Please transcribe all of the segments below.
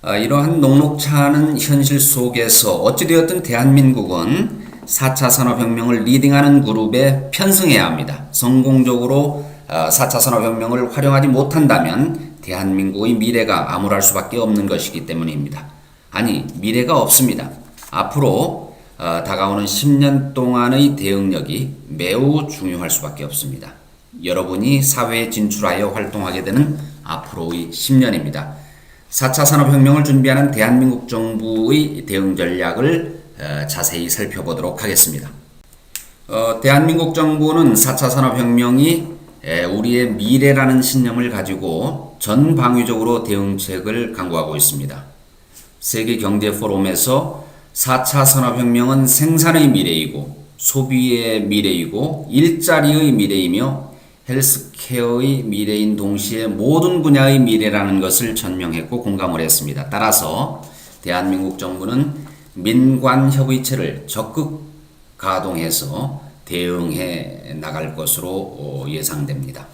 이러한 녹록치 않은 현실 속에서 어찌되었든 대한민국은 4차 산업혁명을 리딩하는 그룹에 편승해야 합니다. 성공적으로 4차 산업혁명을 활용하지 못한다면 대한민국의 미래가 암울할 수밖에 없는 것이기 때문입니다. 아니, 미래가 없습니다. 앞으로 다가오는 10년 동안의 대응력이 매우 중요할 수밖에 없습니다. 여러분이 사회에 진출하여 활동하게 되는 앞으로의 10년입니다. 4차 산업혁명을 준비하는 대한민국 정부의 대응 전략을 자세히 살펴보도록 하겠습니다. 대한민국 정부는 4차 산업혁명이 우리의 미래라는 신념을 가지고 전방위적으로 대응책을 강구하고 있습니다. 세계경제포럼에서 4차 산업혁명은 생산의 미래이고 소비의 미래이고 일자리의 미래이며 헬스케어의 미래인 동시에 모든 분야의 미래라는 것을 전명했고 공감을 했습니다. 따라서 대한민국 정부는 민관협의체를 적극 가동해서 대응해 나갈 것으로 예상됩니다.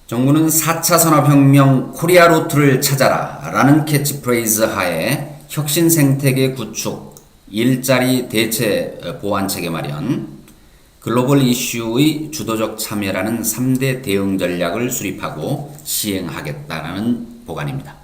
정부는 4차 산업혁명 코리아 루트를 찾아라 라는 캐치프레이즈 하에 혁신 생태계 구축, 일자리 대체 보완 체계 마련, 글로벌 이슈의 주도적 참여라는 3대 대응 전략을 수립하고 시행하겠다는 보관입니다.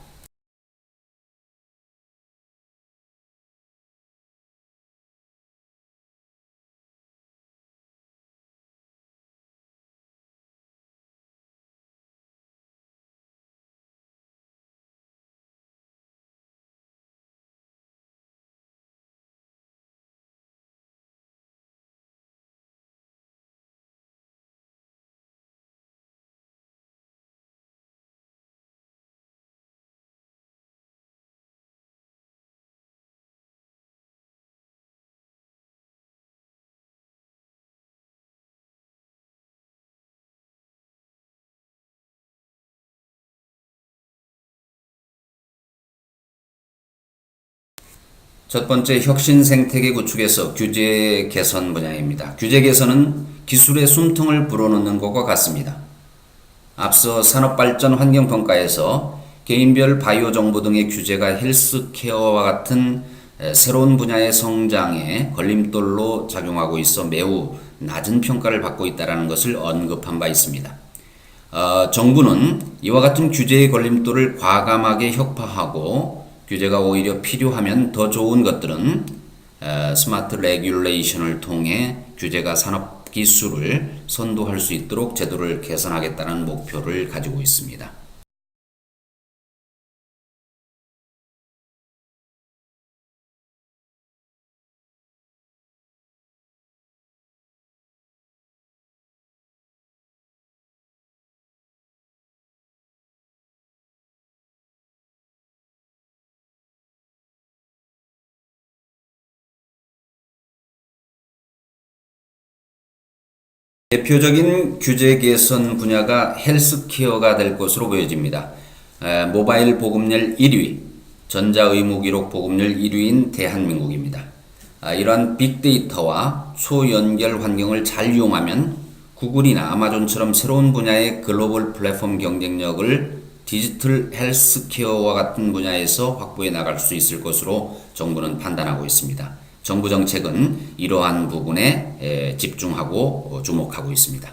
첫 번째 혁신 생태계 구축에서 규제 개선 분야입니다. 규제 개선은 기술의 숨통을 불어넣는 것과 같습니다. 앞서 산업발전 환경평가에서 개인별 바이오 정보 등의 규제가 헬스케어와 같은 새로운 분야의 성장에 걸림돌로 작용하고 있어 매우 낮은 평가를 받고 있다는 것을 언급한 바 있습니다. 정부는 이와 같은 규제의 걸림돌을 과감하게 혁파하고 규제가 오히려 필요하면 더 좋은 것들은 스마트 레귤레이션을 통해 규제가 산업 기술을 선도할 수 있도록 제도를 개선하겠다는 목표를 가지고 있습니다. 대표적인 규제 개선 분야가 헬스케어가 될 것으로 보여집니다. 모바일 보급률 1위, 전자의무 기록 보급률 1위인 대한민국입니다. 이러한 빅데이터와 초연결 환경을 잘 이용하면 구글이나 아마존처럼 새로운 분야의 글로벌 플랫폼 경쟁력을 디지털 헬스케어와 같은 분야에서 확보해 나갈 수 있을 것으로 정부는 판단하고 있습니다. 정부 정책은 이러한 부분에 집중하고 주목하고 있습니다.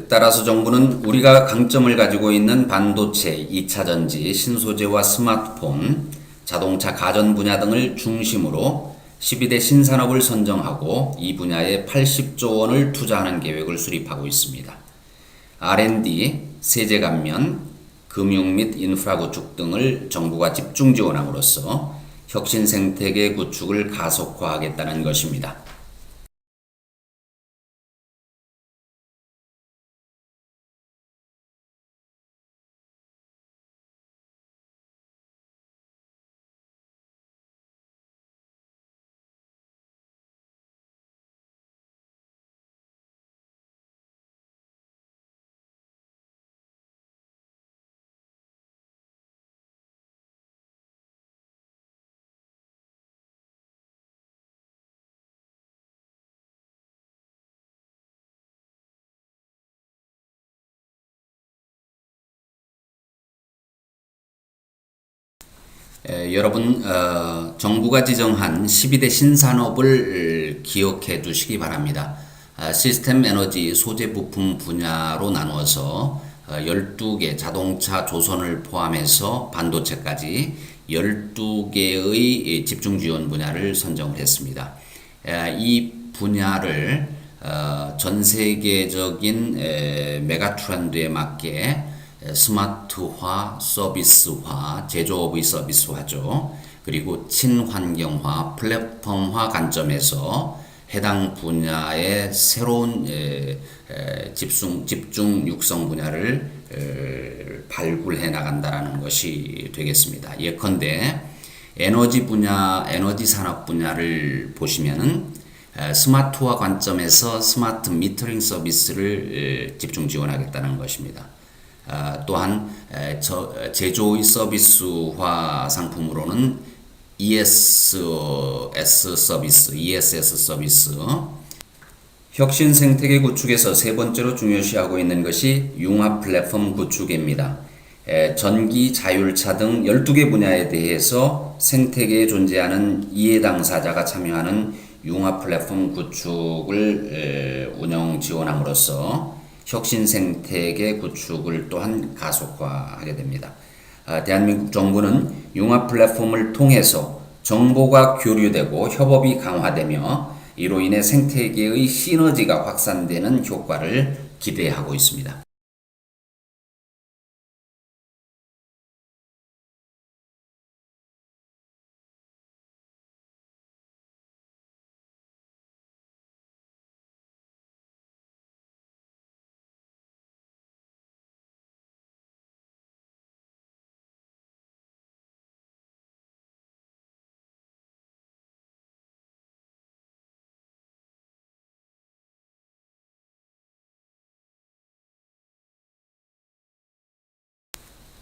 따라서 정부는 우리가 강점을 가지고 있는 반도체, 2차 전지, 신소재와 스마트폰, 자동차, 가전 분야 등을 중심으로 12대 신산업을 선정하고 이 분야에 80조 원을 투자하는 계획을 수립하고 있습니다. R&D, 세제 감면, 금융 및 인프라 구축 등을 정부가 집중 지원함으로써 혁신 생태계 구축을 가속화하겠다는 것입니다. 여러분, 정부가 지정한 12대 신산업을 기억해 두시기 바랍니다. 시스템 에너지 소재 부품 분야로 나누어서 12개 자동차 조선을 포함해서 반도체까지 12개의 집중 지원 분야를 선정을 했습니다. 이 분야를 전 세계적인 메가 트렌드에 맞게 스마트화, 서비스화, 제조업의 서비스화죠. 그리고 친환경화, 플랫폼화 관점에서 해당 분야의 새로운 집중 육성 분야를 발굴해 나간다는 것이 되겠습니다. 예컨대 에너지 분야, 에너지 산업 분야를 보시면은 스마트화 관점에서 스마트 미터링 서비스를 집중 지원하겠다는 것입니다. 또한 제조의 서비스화 상품으로는 ESS 서비스, 혁신 생태계 구축에서 세 번째로 중요시하고 있는 것이 융합 플랫폼 구축입니다. 전기, 자율차 등 12개 분야에 대해서 생태계에 존재하는 이해 당사자가 참여하는 융합 플랫폼 구축을 운영 지원함으로써 혁신 생태계 구축을 또한 가속화하게 됩니다. 대한민국 정부는 융합 플랫폼을 통해서 정보가 교류되고 협업이 강화되며 이로 인해 생태계의 시너지가 확산되는 효과를 기대하고 있습니다.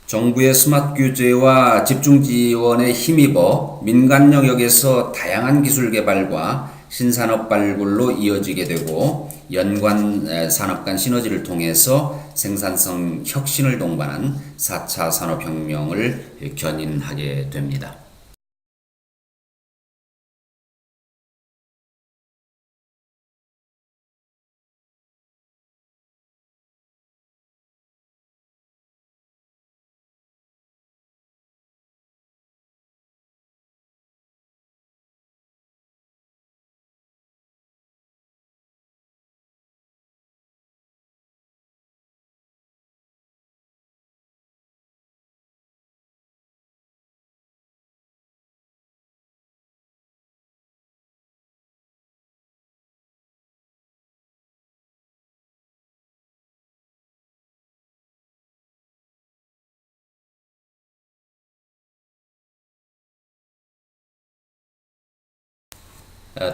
정부의 스마트 규제와 집중 지원에 힘입어 민간 영역에서 다양한 기술 개발과 신산업 발굴로 이어지게 되고 연관 산업 간 시너지를 통해서 생산성 혁신을 동반한 4차 산업혁명을 견인하게 됩니다.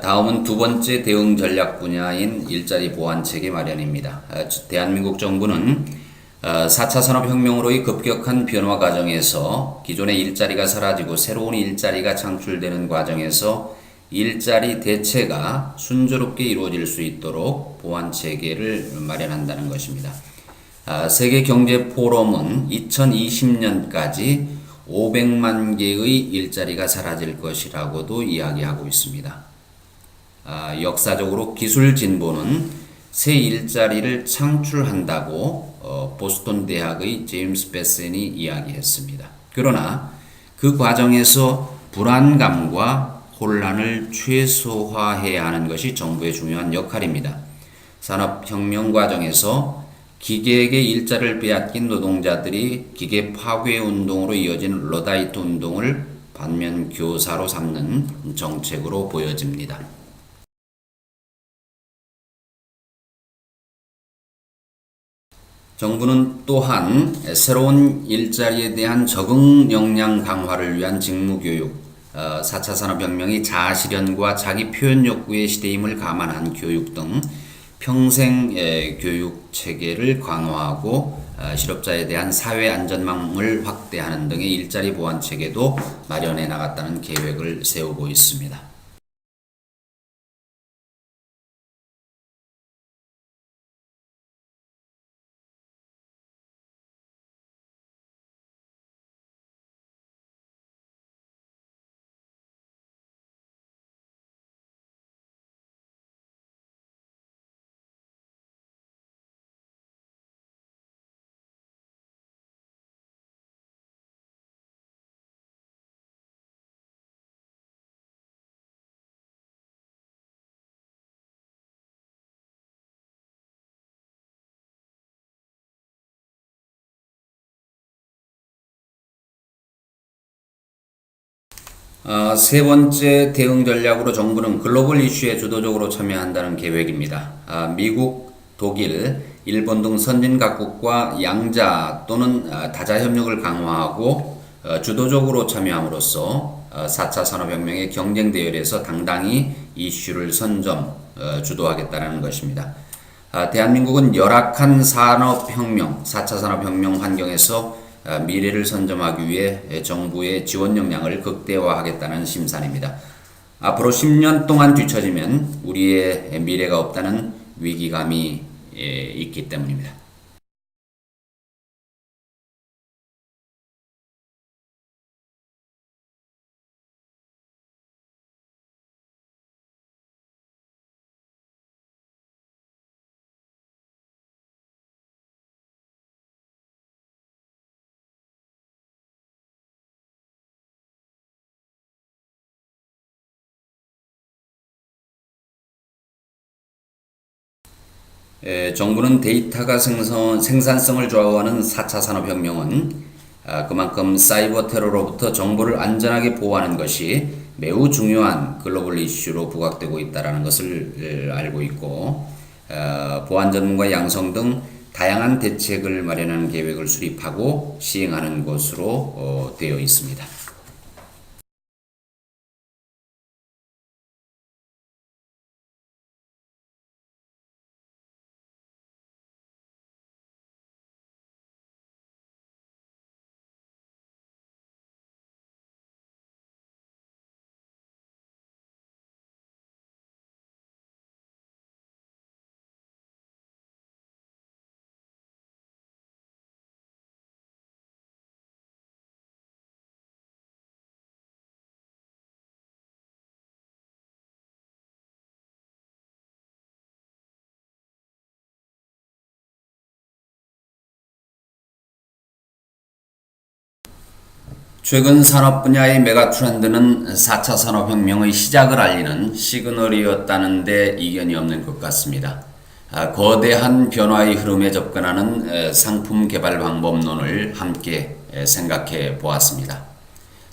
다음은 두 번째 대응 전략 분야인 일자리 보완 체계 마련입니다. 대한민국 정부는 4차 산업혁명으로의 급격한 변화 과정에서 기존의 일자리가 사라지고 새로운 일자리가 창출되는 과정에서 일자리 대체가 순조롭게 이루어질 수 있도록 보완 체계를 마련한다는 것입니다. 세계경제포럼은 2020년까지 500만 개의 일자리가 사라질 것이라고도 이야기하고 있습니다. 역사적으로 기술 진보는 새 일자리를 창출한다고 보스턴 대학의 제임스 베센이 이야기했습니다. 그러나 그 과정에서 불안감과 혼란을 최소화해야 하는 것이 정부의 중요한 역할입니다. 산업혁명 과정에서 기계에게 일자를 빼앗긴 노동자들이 기계 파괴 운동으로 이어진 러다이트 운동을 반면 교사로 삼는 정책으로 보여집니다. 정부는 또한 새로운 일자리에 대한 적응 역량 강화를 위한 직무교육, 4차 산업혁명이 자아실현과 자기 표현 욕구의 시대임을 감안한 교육 등 평생 교육 체계를 강화하고 실업자에 대한 사회 안전망을 확대하는 등의 일자리 보완 체계도 마련해 나갔다는 계획을 세우고 있습니다. 세 번째 대응 전략으로 정부는 글로벌 이슈에 주도적으로 참여한다는 계획입니다. 미국, 독일, 일본 등 선진 각국과 양자 또는 다자 협력을 강화하고 주도적으로 참여함으로써 4차 산업혁명의 경쟁 대열에서 당당히 이슈를 주도하겠다는 것입니다. 대한민국은 열악한 산업혁명, 4차 산업혁명 환경에서 미래를 선점하기 위해 정부의 지원 역량을 극대화하겠다는 심산입니다. 앞으로 10년 동안 뒤처지면 우리의 미래가 없다는 위기감이 있기 때문입니다. 정부는 데이터가 생산성을 좌우하는 4차 산업혁명은 그만큼 사이버 테러로부터 정보를 안전하게 보호하는 것이 매우 중요한 글로벌 이슈로 부각되고 있다는 것을 알고 있고, 보안 전문가 양성 등 다양한 대책을 마련하는 계획을 수립하고 시행하는 것으로 되어 있습니다. 최근 산업 분야의 메가 트렌드는 4차 산업혁명의 시작을 알리는 시그널이었다는 데 이견이 없는 것 같습니다. 거대한 변화의 흐름에 접근하는 상품 개발 방법론을 함께 생각해 보았습니다.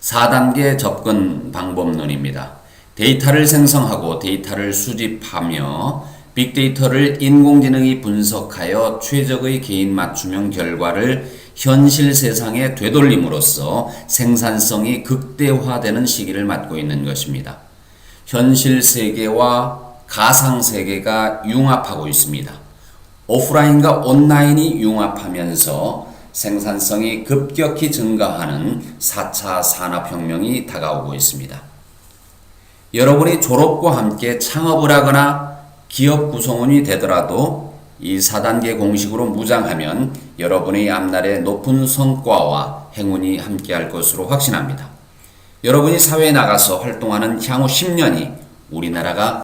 4단계 접근 방법론입니다. 데이터를 생성하고 데이터를 수집하며 빅데이터를 인공지능이 분석하여 최적의 개인 맞춤형 결과를 현실 세상에 되돌림으로써 생산성이 극대화되는 시기를 맞고 있는 것입니다. 현실 세계와 가상 세계가 융합하고 있습니다. 오프라인과 온라인이 융합하면서 생산성이 급격히 증가하는 4차 산업혁명이 다가오고 있습니다. 여러분이 졸업과 함께 창업을 하거나 기업 구성원이 되더라도 이 4단계 공식으로 무장하면 여러분의 앞날에 높은 성과와 행운이 함께할 것으로 확신합니다. 여러분이 사회에 나가서 활동하는 향후 10년이 우리나라가